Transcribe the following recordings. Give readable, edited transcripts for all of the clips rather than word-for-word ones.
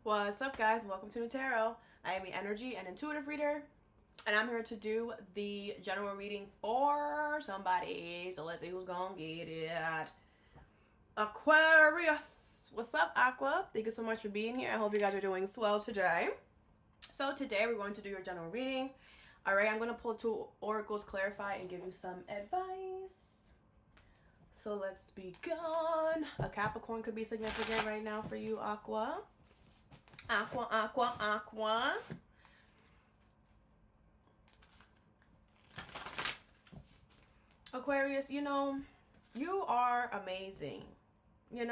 What's up, guys? Welcome to Nutarot. I am the energy and intuitive reader, and I'm here to do the general reading for somebody. So let's see who's gonna get it. Aquarius. What's up, Aqua? Thank you so much for being here. I hope you guys are doing swell today. So today we're going to do your general reading. All right, I'm going to pull two oracles, clarify, and give you some advice. So let's begin. A Capricorn could be significant right now for you, Aqua. Aqua. Aquarius, you are amazing. I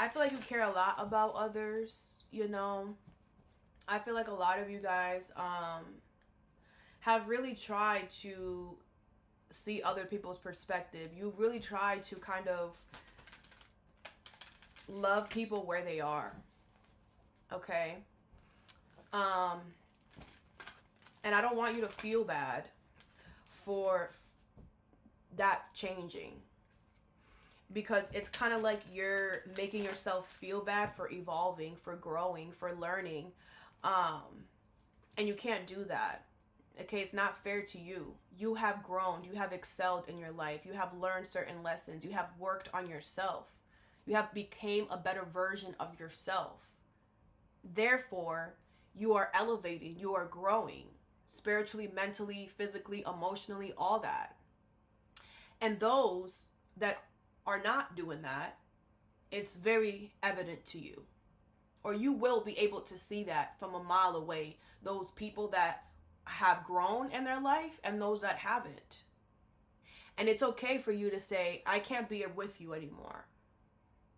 feel like you care a lot about others, I feel like a lot of you guys have really tried to see other people's perspective. You've really tried to kind of love people where they are. Okay? And I don't want you to feel bad for that changing, because it's kind of like you're making yourself feel bad for evolving, for growing, for learning, and you can't do that. Okay, it's not fair to you. You have grown, you have excelled in your life, you have learned certain lessons, you have worked on yourself, you have became a better version of yourself. Therefore, you are elevating, you are growing spiritually, mentally, physically, emotionally, all that. And those that are not doing that, it's very evident to you, or you will be able to see that from a mile away, those people that have grown in their life and those that haven't. And it's okay for you to say, I can't be with you anymore.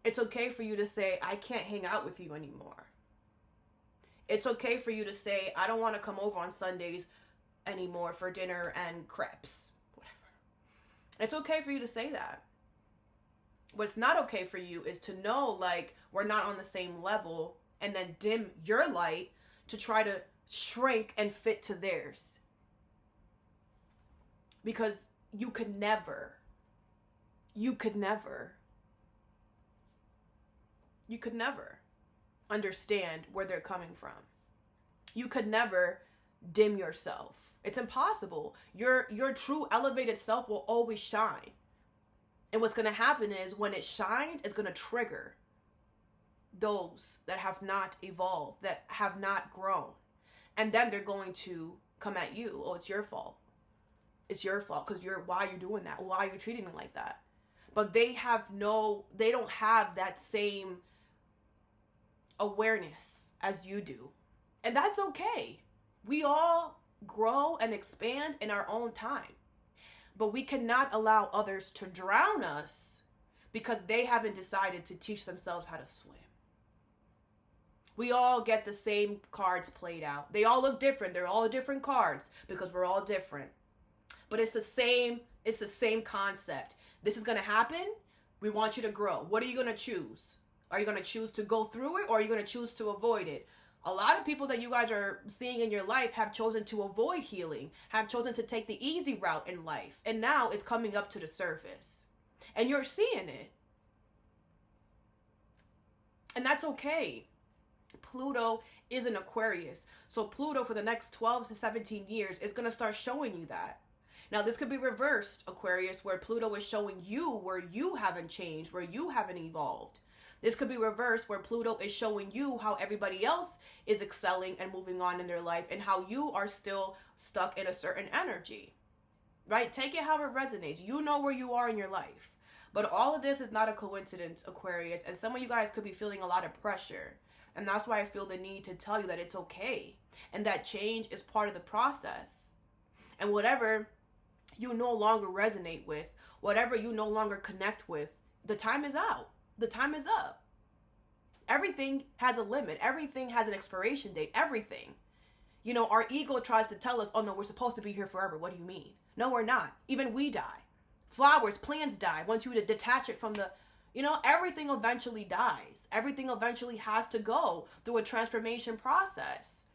It's okay for you to say, I can't hang out with you anymore. It's okay for you to say, I don't want to come over on Sundays anymore for dinner and crepes, whatever. It's okay for you to say that. What's not okay for you is to know, like, we're not on the same level, and then dim your light to try to shrink and fit to theirs. Because you could never understand where they're coming from. You could never dim yourself. It's impossible. Your true elevated self will always shine. And what's going to happen is when it shines, it's going to trigger those that have not evolved, that have not grown. And then they're going to come at you. Oh, it's your fault. It's your fault because why are you doing that? Why are you treating me like that? But they don't have that same awareness as you do. And that's okay. We all grow and expand in our own time. But we cannot allow others to drown us because they haven't decided to teach themselves how to swim. We all get the same cards played out. They all look different. They're all different cards because we're all different. But it's the same concept. This is going to happen. We want you to grow. What are you going to choose? Are you going to choose to go through it, or are you going to choose to avoid it? A lot of people that you guys are seeing in your life have chosen to avoid healing, have chosen to take the easy route in life. And now it's coming up to the surface. And you're seeing it. And that's okay. Pluto is an Aquarius. So Pluto for the next 12 to 17 years is going to start showing you that. Now this could be reversed, Aquarius, where Pluto is showing you where you haven't changed, where you haven't evolved. This could be reversed where Pluto is showing you how everybody else is excelling and moving on in their life and how you are still stuck in a certain energy, right? Take it how it resonates. You know where you are in your life. But all of this is not a coincidence, Aquarius. And some of you guys could be feeling a lot of pressure. And that's why I feel the need to tell you that it's okay. And that change is part of the process. And whatever you no longer resonate with, whatever you no longer connect with, the time is out. The time is up. Everything has a limit. Everything has an expiration date. Everything. Our ego tries to tell us, oh no, we're supposed to be here forever. What do you mean? No, we're not. Even we die. Flowers, plants die. Once you detach it from the, everything eventually dies. Everything eventually has to go through a transformation process.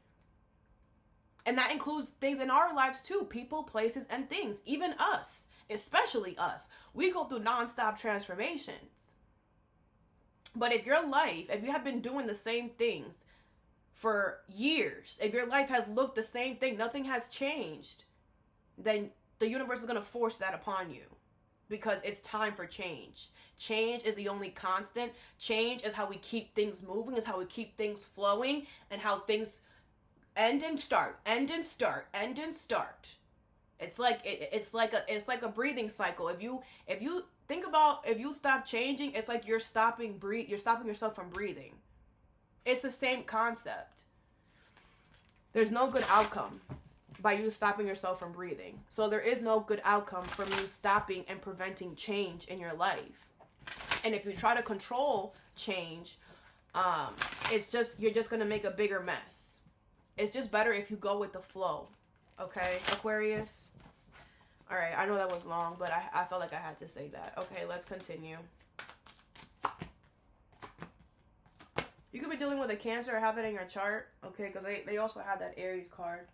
And that includes things in our lives too. People, places, and things. Even us. Especially us. We go through nonstop transformations. But if you have been doing the same things for years, if your life has looked the same thing, nothing has changed, then the universe is going to force that upon you, because it's time for change. Change is the only constant. Change is how we keep things moving, is how we keep things flowing, and how things end and start, end and start, end and start. It's like a breathing cycle. If you think about, if you stop changing, it's like you're stopping yourself from breathing. It's the same concept. There's no good outcome by you stopping yourself from breathing. So there is no good outcome from you stopping and preventing change in your life. And if you try to control change, you're just going to make a bigger mess. It's just better if you go with the flow. Okay, Aquarius? All right, I know that was long, but I felt like I had to say that. Okay, let's continue. You could be dealing with a Cancer or have that in your chart. Okay, because they also have that Aries card.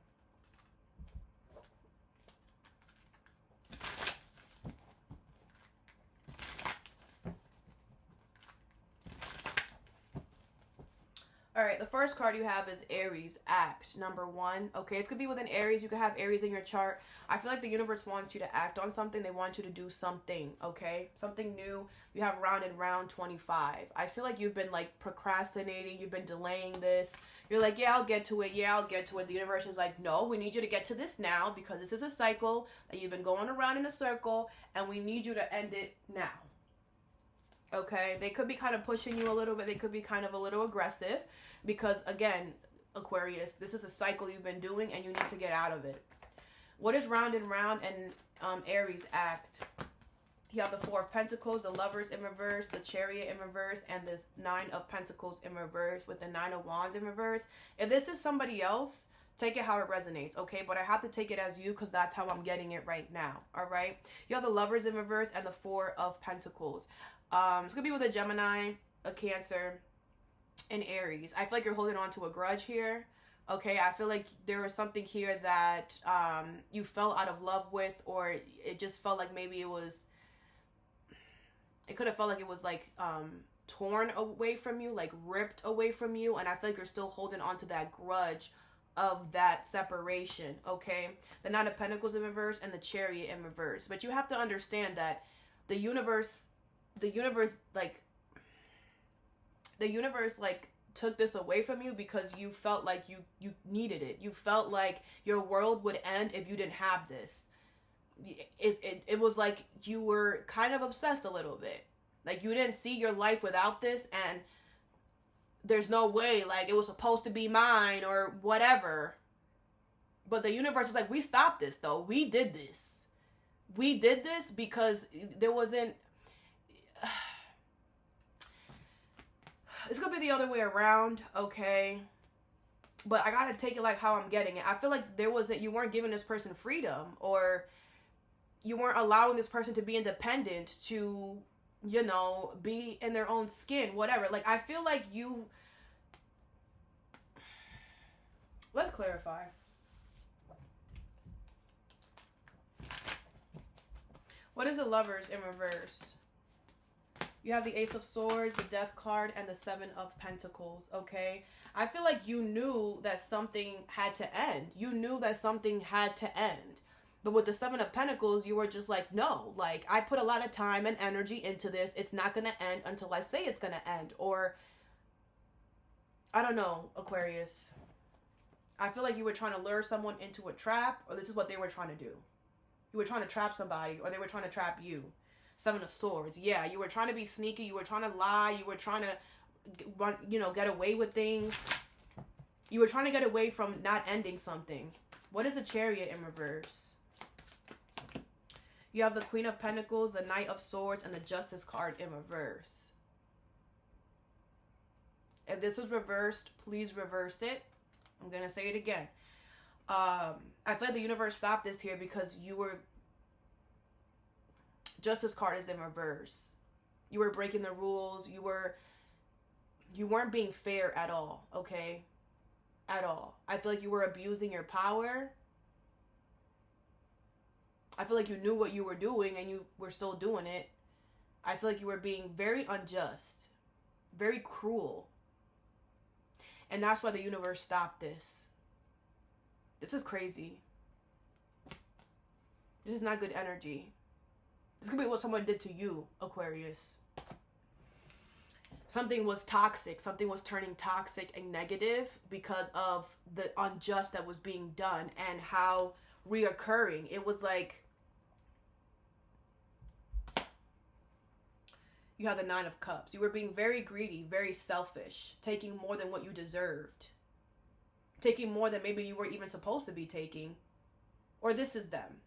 All right, the first card you have is Aries, act, number 1. Okay, it's going to be within Aries. You could have Aries in your chart. I feel like the universe wants you to act on something. They want you to do something, okay? Something new. You have round and round 25. I feel like you've been, like, procrastinating. You've been delaying this. You're like, yeah, I'll get to it. Yeah, I'll get to it. The universe is like, no, we need you to get to this now, because this is a cycle that you've been going around in a circle, and we need you to end it now. Okay, they could be kind of pushing you a little bit. They could be kind of a little aggressive because, again, Aquarius, this is a cycle you've been doing and you need to get out of it. What is round and round and Aries act? You have the 4 of Pentacles, the Lovers in reverse, the Chariot in reverse, and the 9 of Pentacles in reverse with the 9 of Wands in reverse. If this is somebody else, take it how it resonates, okay? But I have to take it as you because that's how I'm getting it right now, all right? You have the Lovers in reverse and the 4 of Pentacles. It's going to be with a Gemini, a Cancer, and Aries. I feel like you're holding on to a grudge here. Okay, I feel like there was something here that you fell out of love with, or it just felt like maybe it could have felt like it was like torn away from you, like ripped away from you. And I feel like you're still holding on to that grudge of that separation, okay? The 9 of Pentacles in reverse and the Chariot in reverse. But you have to understand that the universe took this away from you because you felt like you needed it. You felt like your world would end if you didn't have this. It was like you were kind of obsessed a little bit. Like you didn't see your life without this, and there's no way, like it was supposed to be mine or whatever. But the universe is like, we stopped this though. We did this. We did this because there wasn't... It's going to be the other way around, okay? But I got to take it like how I'm getting it. I feel like you weren't giving this person freedom, or you weren't allowing this person to be independent, to, be in their own skin, whatever. Like, I feel like let's clarify. What is the Lovers in reverse? You have the Ace of Swords, the Death card, and the 7 of Pentacles, okay? I feel like you knew that something had to end. You knew that something had to end. But with the 7 of Pentacles, you were just like, no. Like, I put a lot of time and energy into this. It's not going to end until I say it's going to end. Or, I don't know, Aquarius. I feel like you were trying to lure someone into a trap, or this is what they were trying to do. You were trying to trap somebody, or they were trying to trap you. 7 of Swords. Yeah, you were trying to be sneaky. You were trying to lie. You were trying to run, get away with things. You were trying to get away from not ending something. What is a Chariot in reverse? You have the Queen of Pentacles, the Knight of Swords, and the Justice card in reverse. If this was reversed, please reverse it. I'm going to say it again. I feel like the universe stopped this here because you were... Justice card is in reverse. You were breaking the rules. You weren't being fair at all, okay? At all. I feel like you were abusing your power. I feel like you knew what you were doing and you were still doing it. I feel like you were being very unjust. very cruel. And that's why the universe stopped this. This is crazy. This is not good energy. This could be what someone did to you, Aquarius. Something was toxic. Something was turning toxic and negative because of the unjust that was being done and how reoccurring. It was like you have the 9 of Cups. You were being very greedy, very selfish, taking more than what you deserved. Taking more than maybe you were even supposed to be taking. Or this is them.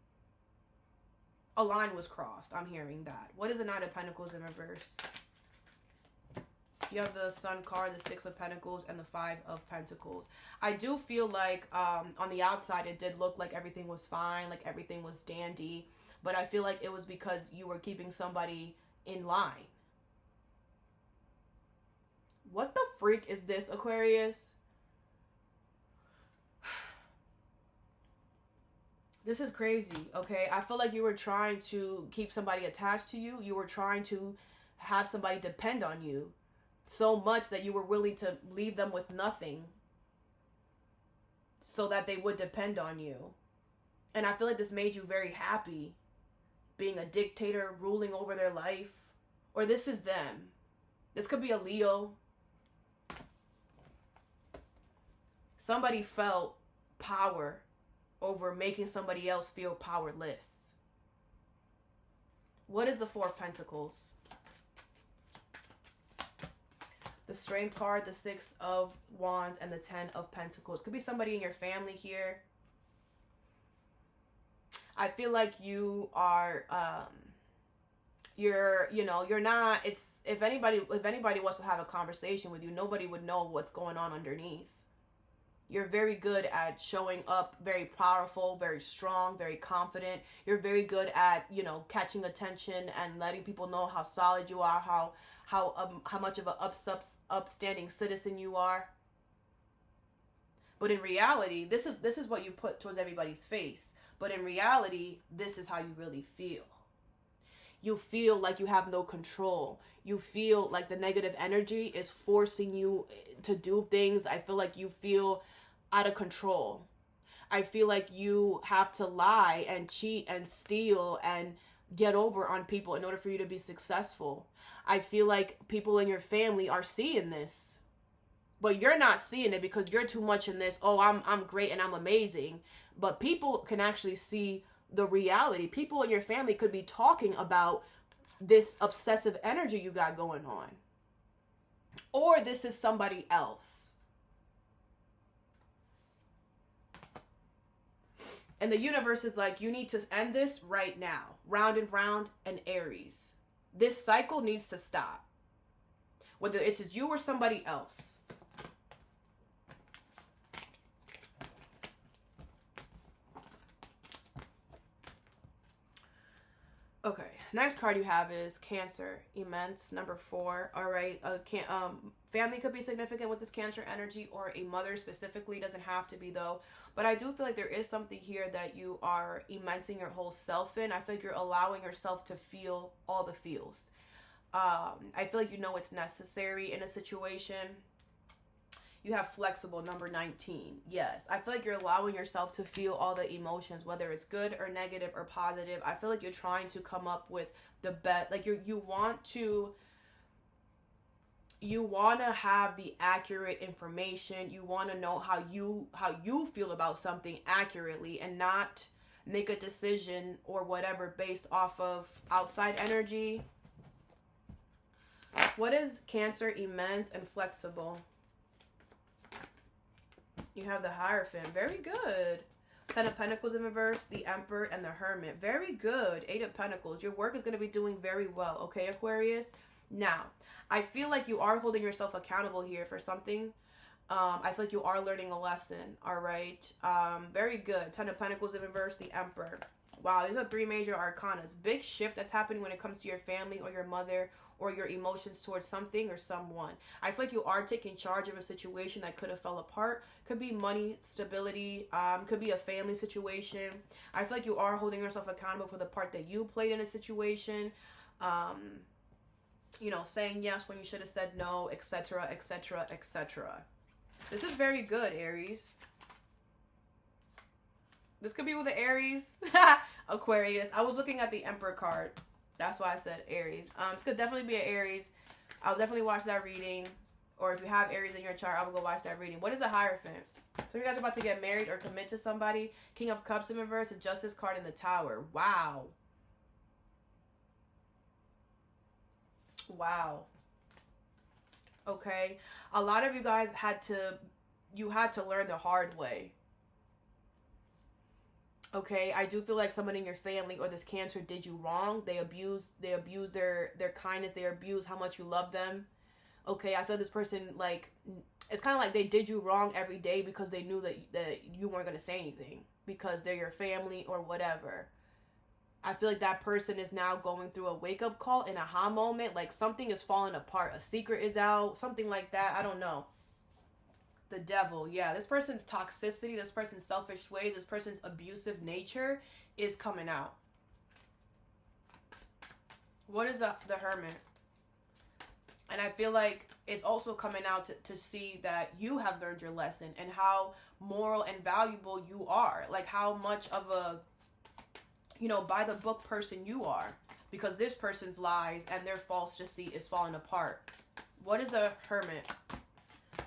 A line was crossed. I'm hearing that. What is the 9 of Pentacles in reverse? You have the Sun card, the 6 of Pentacles, and the 5 of Pentacles. I do feel like on the outside it did look like everything was fine, like everything was dandy. But I feel like it was because you were keeping somebody in line. What the freak is this, Aquarius? This is crazy, okay? I feel like you were trying to keep somebody attached to you. You were trying to have somebody depend on you so much that you were willing to leave them with nothing so that they would depend on you. And I feel like this made you very happy, being a dictator, ruling over their life. Or this is them. This could be a Leo. Somebody felt power over making somebody else feel powerless. What is the 4 of Pentacles? The Strength card, the 6 of Wands, and the 10 of Pentacles. Could be somebody in your family here. I feel like you are, you're not, if anybody wants to have a conversation with you, nobody would know what's going on underneath. You're very good at showing up, very powerful, very strong, very confident. You're very good at, catching attention and letting people know how solid you are, how much of an upstanding citizen you are. But in reality, this is what you put towards everybody's face. But in reality, this is how you really feel. You feel like you have no control. You feel like the negative energy is forcing you to do things. I feel like you feel out of control. I feel like you have to lie and cheat and steal and get over on people in order for you to be successful. I feel like people in your family are seeing this, but you're not seeing it because you're too much in this, oh, I'm great and I'm amazing. But people can actually see the reality. People in your family could be talking about this obsessive energy you got going on. Or this is somebody else. And the universe is like, you need to end this right now. Round and round and Aries. This cycle needs to stop. Whether it's just you or somebody else. Okay, next card you have is Cancer, immense, number 4. All right, family could be significant with this Cancer energy, or a mother specifically, doesn't have to be though. But I do feel like there is something here that you are immensing your whole self in. I feel like you're allowing yourself to feel all the feels. I feel like it's necessary in a situation. You have flexible, number 19. Yes, I feel like you're allowing yourself to feel all the emotions, whether it's good or negative or positive. I feel like you're trying to come up with the best. Like you want to have the accurate information. You want to know how you feel about something accurately and not make a decision or whatever based off of outside energy. What is Cancer, immense, and flexible? You have the Hierophant. Very good. 10 of Pentacles in reverse, the Emperor, and the Hermit. Very good. 8 of Pentacles. Your work is going to be doing very well. Okay, Aquarius? Now, I feel like you are holding yourself accountable here for something. I feel like you are learning a lesson. All right. Very good. 10 of Pentacles in reverse, the Emperor. Wow, these are 3 major arcanas. Big shift that's happening when it comes to your family or your mother or your emotions towards something or someone. I feel like you are taking charge of a situation that could have fell apart. Could be money, stability, could be a family situation. I feel like you are holding yourself accountable for the part that you played in a situation. You know, saying yes when you should have said no, etc., etc., etc. This is very good, Aries. This could be with the Aries. Aquarius. I was looking at the Emperor card. That's why I said Aries. This could definitely be an Aries. I'll definitely watch that reading. Or if you have Aries in your chart, I will go watch that reading. What is a Hierophant? So you guys are about to get married or commit to somebody. King of Cups in reverse. The Justice card in the Tower. Wow. Wow. Okay. A lot of you guys had to learn the hard way. Okay, I do feel like somebody in your family or this Cancer did you wrong. They abused their kindness. They abused how much you love them. Okay, I feel this person, like, it's kind of like they did you wrong every day because they knew that you weren't going to say anything because they're your family or whatever. I feel like that person is now going through a wake-up call, an aha moment, like something is falling apart. A secret is out, something like that. I don't know. The Devil. Yeah, this person's toxicity, this person's selfish ways, this person's abusive nature is coming out. What is the Hermit? And I feel like it's also coming out to see that you have learned your lesson and how moral and valuable you are. Like how much of a, you know, by the book person you are. Because this person's lies and their false deceit is falling apart. What is the Hermit?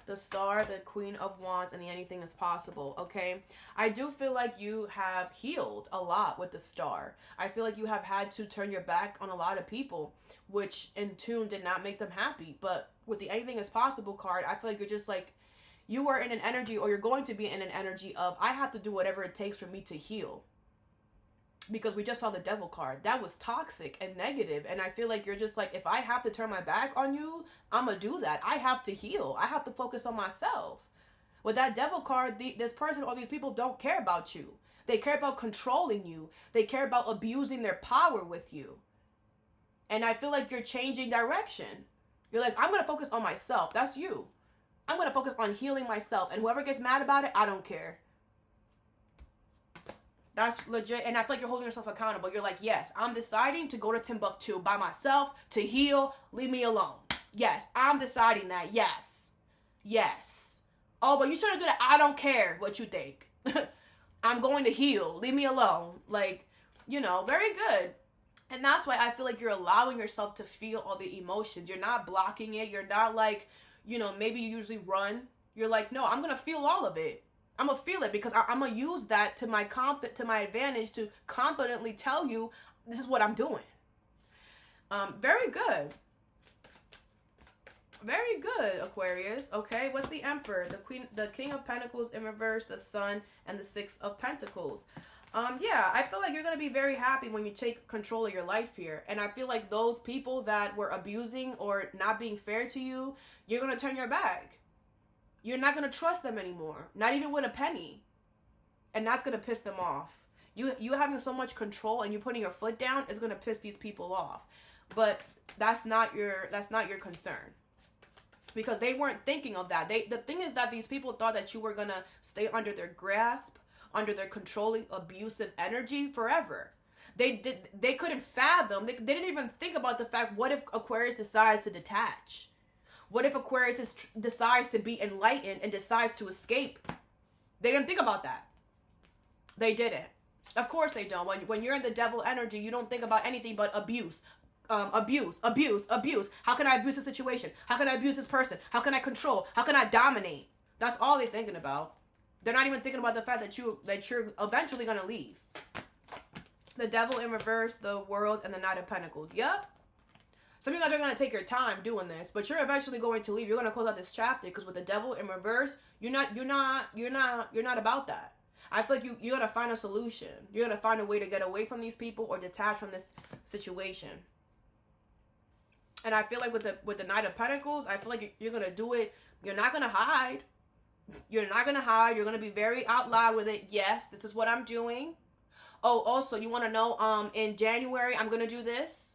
The Star, the Queen of Wands, and the Anything is Possible, okay? I do feel like you have healed a lot with the Star. I feel like you have had to turn your back on a lot of people, which in tune did not make them happy. But with the Anything is Possible card, I feel like you're just like, you are in an energy, or you're going to be in an energy of, I have to do whatever it takes for me to heal. Because we just saw the Devil card. That was toxic and negative. And I feel like you're just like, if I have to turn my back on you, I'm going to do that. I have to heal. I have to focus on myself. With that Devil card, this person or these people don't care about you. They care about controlling you. They care about abusing their power with you. And I feel like you're changing direction. You're like, I'm going to focus on myself. That's you. I'm going to focus on healing myself. And whoever gets mad about it, I don't care. That's legit. And I feel like you're holding yourself accountable. You're like, yes, I'm deciding to go to Timbuktu by myself to heal. Leave me alone. Yes, I'm deciding that. Yes. Yes. Oh, but you shouldn't do that. I don't care what you think. I'm going to heal. Leave me alone. Like, you know, very good. And that's why I feel like you're allowing yourself to feel all the emotions. You're not blocking it. You're not like, you know, maybe you usually run. You're like, no, I'm going to feel all of it. I'm going to feel it because I'm going to use that to my advantage to confidently tell you this is what I'm doing. Very good. Very good, Aquarius. Okay, what's the Emperor? The King of Pentacles in reverse, the Sun, and the Six of Pentacles. Yeah, I feel like you're going to be very happy when you take control of your life here. And I feel like those people that were abusing or not being fair to you, you're going to turn your back. You're not going to trust them anymore. Not even with a penny. And that's going to piss them off. You having so much control and you putting your foot down is going to piss these people off. But that's not your concern. Because they weren't thinking of that. The thing is that these people thought that you were going to stay under their grasp, under their controlling, abusive energy forever. They couldn't fathom. They didn't even think about the fact, what if Aquarius decides to detach? What if Aquarius decides to be enlightened and decides to escape? They didn't think about that. They didn't. Of course they don't. When you're in the Devil energy, you don't think about anything but abuse. Abuse. How can I abuse the situation? How can I abuse this person? How can I control? How can I dominate? That's all they're thinking about. They're not even thinking about the fact that you're eventually going to leave. The Devil in reverse, the World, and the Knight of Pentacles. Yep. Some of you guys are going to take your time doing this, but you're eventually going to leave. You're going to close out this chapter because with the Devil in reverse, you're not about that. I feel like you're going to find a solution. You're going to find a way to get away from these people or detach from this situation. And I feel like with the Knight of Pentacles, I feel like you're going to do it. You're not going to hide. You're not going to hide. You're going to be very out loud with it. Yes, this is what I'm doing. Oh, also, you want to know, in January, I'm going to do this.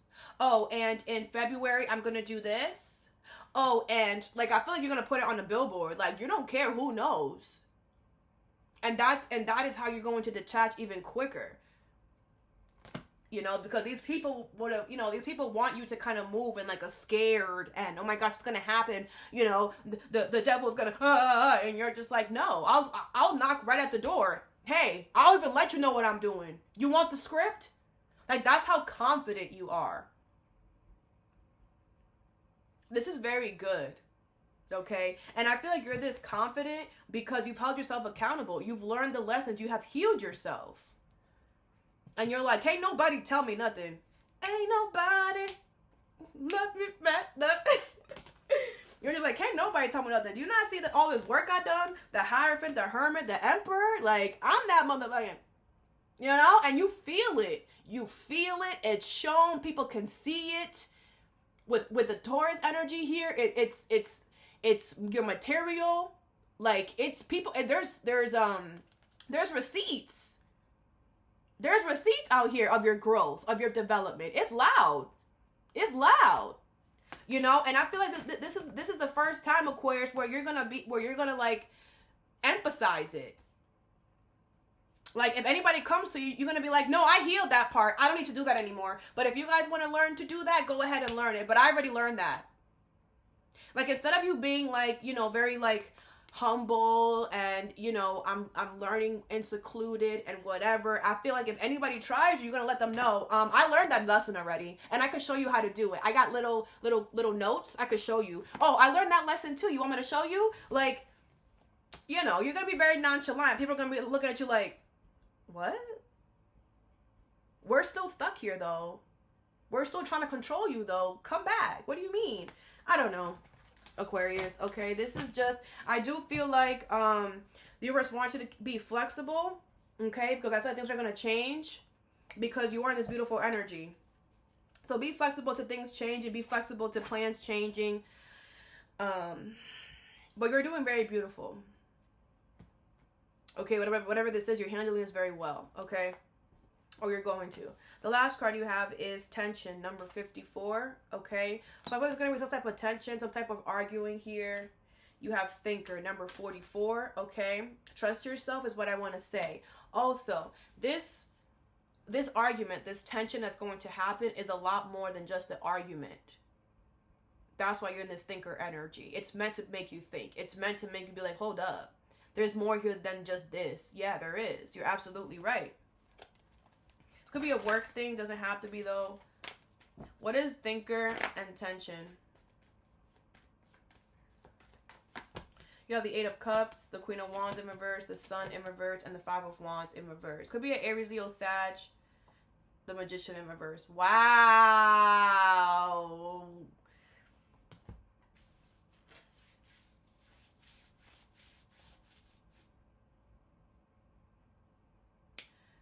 Oh, and in February, I'm going to do this. Oh, and like, I feel like you're going to put it on the billboard. Like, you don't care who knows. And that is how you're going to detach even quicker. You know, because these people would have, you know, these people want you to kind of move in like a scared and, oh my gosh, it's going to happen. You know, the devil's going to, and you're just like, no, I'll knock right at the door. Hey, I'll even let you know what I'm doing. You want the script? Like, that's how confident you are. This is very good. Okay? And I feel like you're this confident because you've held yourself accountable. You've learned the lessons. You have healed yourself. And you're like, hey, nobody tell me nothing. Ain't nobody love me back. You're just like, hey, nobody tell me nothing. Do you not see that all this work I done? The Hierophant, the Hermit, the Emperor? Like, I'm that motherfucker. You know? And you feel it. You feel it. It's shown. People can see it. With the Taurus energy here, it's your material. Like, it's people. And there's receipts. There's receipts out here of your growth, of your development. It's loud. It's loud. You know, and I feel like this is the first time, Aquarius, where you're gonna like emphasize it. Like, if anybody comes to you, you're gonna be like, no, I healed that part. I don't need to do that anymore. But if you guys want to learn to do that, go ahead and learn it. But I already learned that. Like, instead of you being like, you know, very like humble and, you know, I'm learning and secluded and whatever, I feel like if anybody tries you, you're gonna let them know, I learned that lesson already and I could show you how to do it. I got little notes I could show you. Oh, I learned that lesson too. You want me to show you? Like, you know, you're gonna be very nonchalant. People are gonna be looking at you like, what? We're still stuck here though. We're still trying to control you though. Come back. What do you mean? I don't know. Aquarius, okay, this is just, I do feel like the universe wants you to be flexible, okay, because I feel like things are going to change because you are in this beautiful energy. So be flexible to things changing, be flexible to plans changing, but you're doing very beautiful, okay, whatever this is, you're handling this very well, okay, or you're going to. The last card you have is tension, number 54, okay? So I feel there's going to be some type of tension, some type of arguing here. You have thinker, number 44, okay? Trust yourself is what I want to say. Also, this argument, this tension that's going to happen is a lot more than just the argument. That's why you're in this thinker energy. It's meant to make you think. It's meant to make you be like, hold up. There's more here than just this. Yeah, there is. You're absolutely right. Could be a work thing, doesn't have to be though. What is thinker and tension? You have the 8 of Cups, the Queen of Wands in reverse, the Sun in reverse, and the 5 of Wands in reverse. Could be an Aries, Leo, Sag, the Magician in reverse. Wow.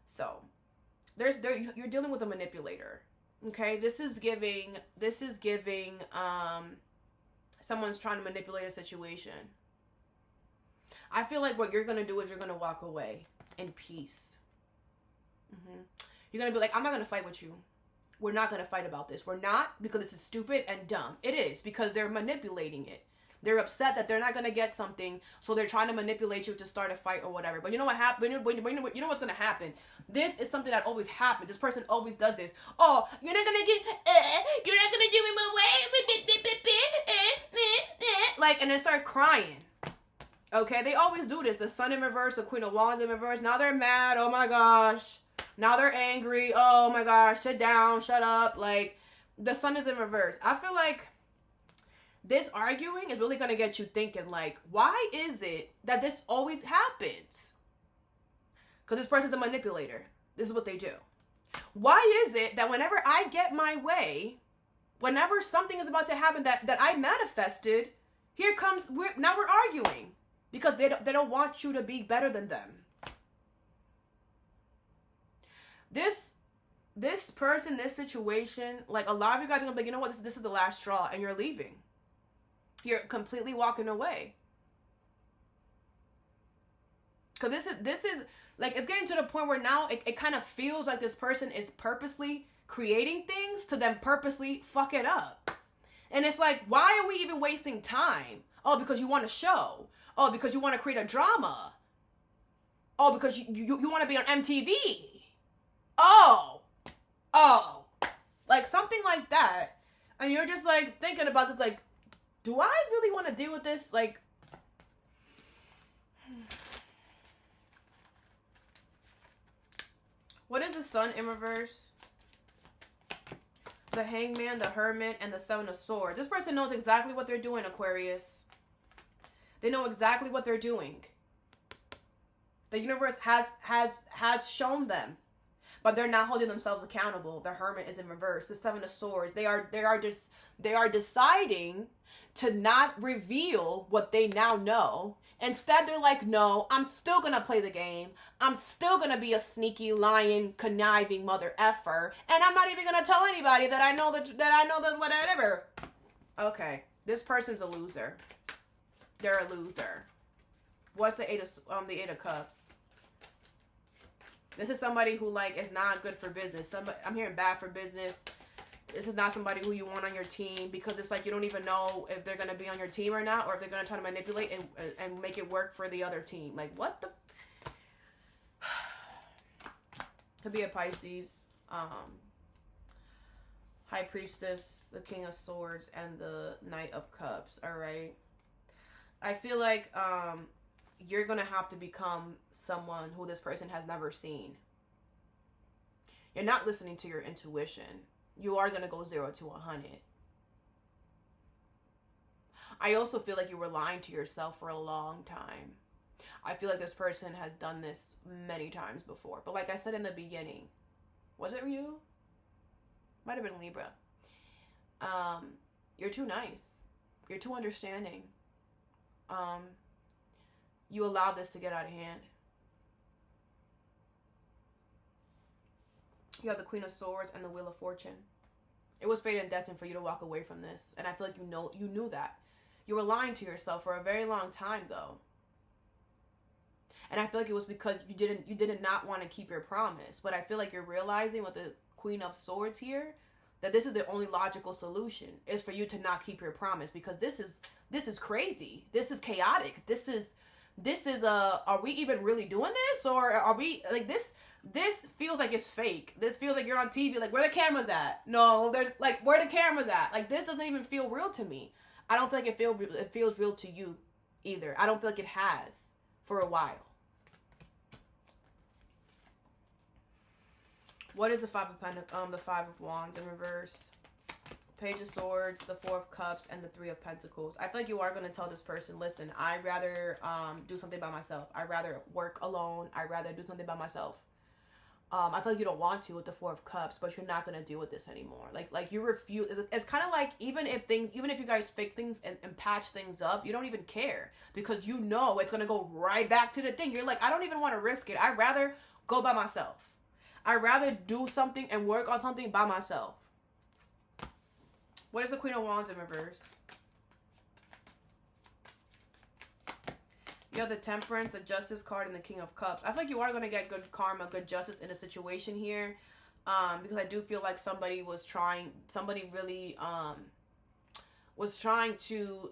So you're dealing with a manipulator, okay? This is giving someone's trying to manipulate a situation. I feel like what you're gonna do is you're gonna walk away in peace. You're gonna be like, I'm not gonna fight with you. We're not gonna fight about this. We're not, because it's stupid and dumb. It is, because they're manipulating it. They're upset that they're not going to get something, so they're trying to manipulate you to start a fight or whatever. But you know what happened? You know what's going to happen? This is something that always happens. This person always does this. Oh, you're not going to give me my way. Like, and then start crying. Okay, they always do this. The Sun in reverse, the Queen of Wands in reverse. Now they're mad. Oh my gosh. Now they're angry. Oh my gosh. Sit down. Shut up. Like, the Sun is in reverse. I feel like this arguing is really going to get you thinking, like, why is it that this always happens? Because this person's a manipulator. This is what they do. Why is it that whenever I get my way, whenever something is about to happen that I manifested, here comes, now we're arguing. Because they don't want you to be better than them. This person, this situation, like, a lot of you guys are going to be like, you know what, this is the last straw, and you're leaving. You're completely walking away. Because this is, like, it's getting to the point where now it kind of feels like this person is purposely creating things to then purposely fuck it up. And it's like, why are we even wasting time? Oh, because you want to show. Oh, because you want to create a drama. Oh, because you want to be on MTV. Oh. Oh, like something like that. And you're just like thinking about this, like, do I really want to deal with this? Like, what is the Sun in reverse? The Hangman, the Hermit, and the Seven of Swords. This person knows exactly what they're doing, Aquarius. They know exactly what they're doing. The universe has shown them, but they're not holding themselves accountable. The Hermit is in reverse. The Seven of Swords. They are deciding to not reveal what they now know. Instead, they're like, no, I'm still gonna play the game. I'm still gonna be a sneaky, lying, conniving mother effer, and I'm not even gonna tell anybody that I know that whatever. Okay, this person's a loser. They're a loser. What's the Eight of Cups? This is somebody who, like, is not good for business. I'm hearing bad for business. This is not somebody who you want on your team, because it's like you don't even know if they're going to be on your team or not, or if they're going to try to manipulate and make it work for the other team. Like, what the? Could be a Pisces. High Priestess, the King of Swords, and the Knight of Cups. All right. I feel like you're going to have to become someone who this person has never seen. You're not listening to your intuition. You are going to go 0 to 100. I also feel like you were lying to yourself for a long time. I feel like this person has done this many times before. But like I said in the beginning, was it you? Might have been Libra. You're too nice. You're too understanding. You allowed this to get out of hand. You have the Queen of Swords and the Wheel of Fortune. It was fated and destined for you to walk away from this. And I feel like you knew that. You were lying to yourself for a very long time, though. And I feel like it was because you did not want to keep your promise. But I feel like you're realizing with the Queen of Swords here that this is the only logical solution, is for you to not keep your promise, because this is crazy. This is chaotic. This is are we even really doing this, or are we like this? This feels like it's fake. This feels like you're on TV. Like, where the cameras at? No, there's like, where the cameras at? Like, this doesn't even feel real to me. I don't think it feels real to you either. I don't feel like it has for a while. What is the Five of Wands in reverse? Page of Swords, the Four of Cups, and the Three of Pentacles. I feel like you are going to tell this person, listen, I'd rather do something by myself. I'd rather work alone. I'd rather do something by myself. I feel like you don't want to with the Four of Cups, but you're not going to deal with this anymore. Like you refuse. It's kind of like even if you guys fake things and patch things up, you don't even care, because you know it's going to go right back to the thing. You're like, I don't even want to risk it. I'd rather go by myself. I'd rather do something and work on something by myself. What is the Queen of Wands in reverse? You have the Temperance, the Justice card, and the King of Cups. I feel like you are going to get good karma, good justice in a situation here. Because I do feel like somebody really was trying to...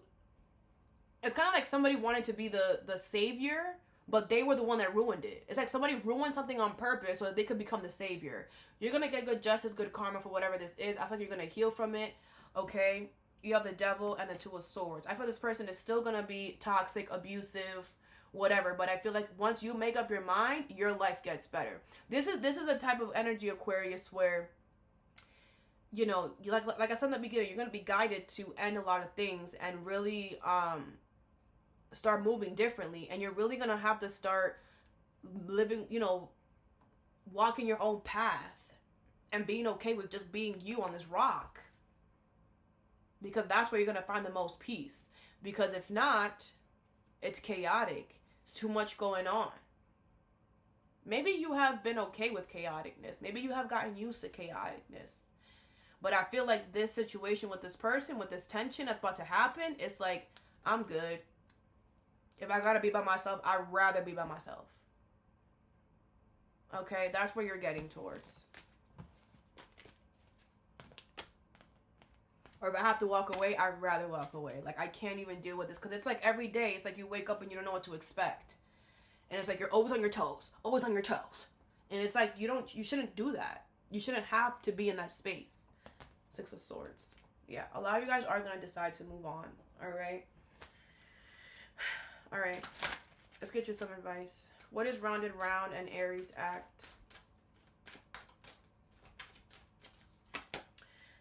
It's kind of like somebody wanted to be the savior, but they were the one that ruined it. It's like somebody ruined something on purpose so that they could become the savior. You're going to get good justice, good karma for whatever this is. I feel like you're going to heal from it. Okay? You have the Devil and the Two of Swords. I feel this person is still going to be toxic, abusive, whatever. But I feel like once you make up your mind, your life gets better. This is a type of energy, Aquarius, where, you know, like I said in the beginning, you're going to be guided to end a lot of things and really start moving differently. And you're really going to have to start living, you know, walking your own path and being okay with just being you on this rock. Because that's where you're going to find the most peace. Because if not, it's chaotic. It's too much going on. Maybe you have been okay with chaoticness. Maybe you have gotten used to chaoticness. But I feel like this situation with this person, with this tension that's about to happen, it's like, I'm good. If I got to be by myself, I'd rather be by myself. Okay, that's where you're getting towards. Or if I have to walk away, I'd rather walk away. Like, I can't even deal with this. Because it's like every day, it's like you wake up and you don't know what to expect. And it's like you're always on your toes. Always on your toes. And it's like you shouldn't do that. You shouldn't have to be in that space. Six of Swords. Yeah, a lot of you guys are going to decide to move on. All right. All right. Let's get you some advice. What is rounded round and Aries act?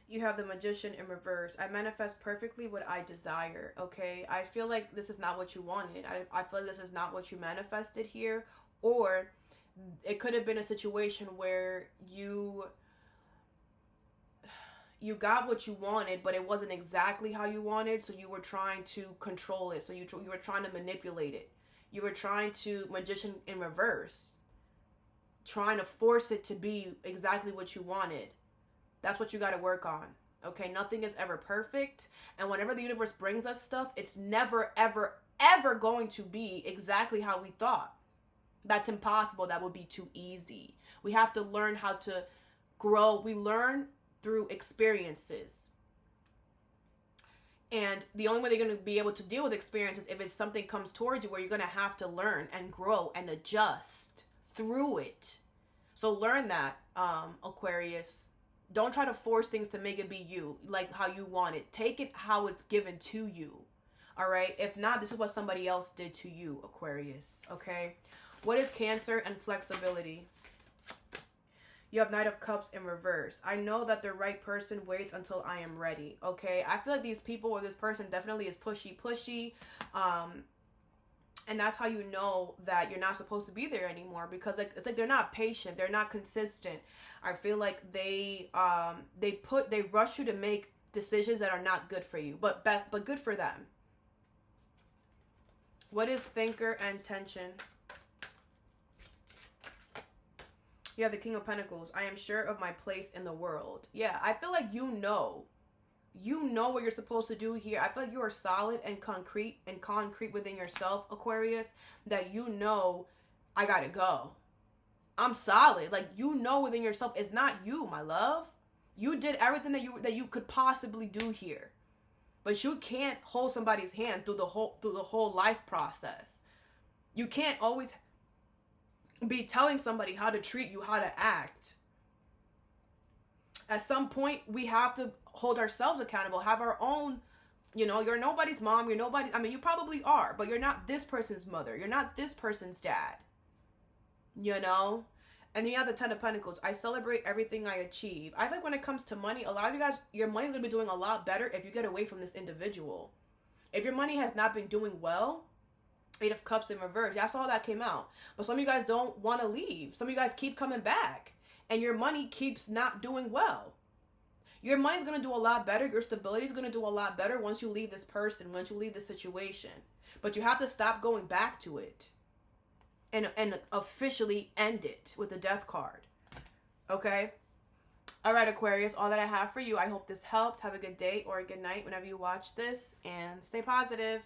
You have the Magician in reverse. I manifest perfectly what I desire, okay? I feel like this is not what you wanted. I feel like this is not what you manifested here. Or it could have been a situation where you got what you wanted, but it wasn't exactly how you wanted, so you were trying to control it. So you were trying to manipulate it. You were trying to, Magician in reverse, trying to force it to be exactly what you wanted. That's what you got to work on. Okay, nothing is ever perfect. And whenever the universe brings us stuff, it's never, ever, ever going to be exactly how we thought. That's impossible. That would be too easy. We have to learn how to grow. We learn through experiences. And the only way they're going to be able to deal with experiences if it's something comes towards you where you're going to have to learn and grow and adjust through it. So learn that, Aquarius. Don't try to force things to make it be you, like how you want it. Take it how it's given to you, all right? If not, this is what somebody else did to you, Aquarius, okay? What is Cancer and flexibility? You have Knight of Cups in reverse. I know that the right person waits until I am ready, okay? I feel like these people or this person definitely is pushy. And that's how you know that you're not supposed to be there anymore, because like it's like they're not patient, they're not consistent. I feel like they rush you to make decisions that are not good for you, but good for them. What is Thinker and Tension? You have the King of Pentacles. I am sure of my place in the world. Yeah, I feel like you know what you're supposed to do here. I feel like you are solid and concrete within yourself, Aquarius, that you know, I gotta go. I'm solid. Like, you know within yourself, it's not you, my love. You did everything that you could possibly do here. But you can't hold somebody's hand through the whole life process. You can't always be telling somebody how to treat you, how to act. At some point, we have to hold ourselves accountable, have our own, you're nobody's mom, you're nobody, I mean, you probably are, but you're not this person's mother, you're not this person's dad, And then you have the Ten of Pentacles. I celebrate everything I achieve. I think when it comes to money, a lot of you guys, your money's going to be doing a lot better if you get away from this individual. If your money has not been doing well, Eight of Cups in reverse, yeah, I saw that came out. But some of you guys don't want to leave. Some of you guys keep coming back. And your money keeps not doing well. Your money's going to do a lot better. Your stability is going to do a lot better once you leave this person, once you leave the situation. But you have to stop going back to it. And officially end it with the Death card. Okay? All right, Aquarius, all that I have for you. I hope this helped. Have a good day or a good night whenever you watch this. And stay positive.